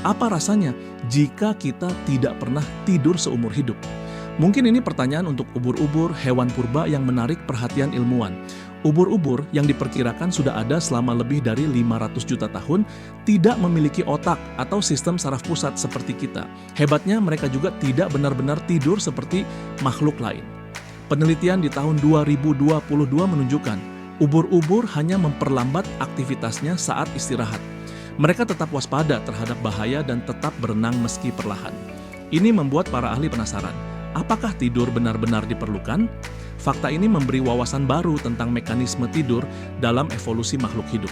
Apa rasanya jika kita tidak pernah tidur seumur hidup? Mungkin ini pertanyaan untuk ubur-ubur, hewan purba yang menarik perhatian ilmuwan. Ubur-ubur yang diperkirakan sudah ada selama lebih dari 500 juta tahun tidak memiliki otak atau sistem saraf pusat seperti kita. Hebatnya mereka juga tidak benar-benar tidur seperti makhluk lain. Penelitian di tahun 2022 menunjukkan ubur-ubur hanya memperlambat aktivitasnya saat istirahat. Mereka tetap waspada terhadap bahaya dan tetap berenang meski perlahan. Ini membuat para ahli penasaran, apakah tidur benar-benar diperlukan? Fakta ini memberi wawasan baru tentang mekanisme tidur dalam evolusi makhluk hidup.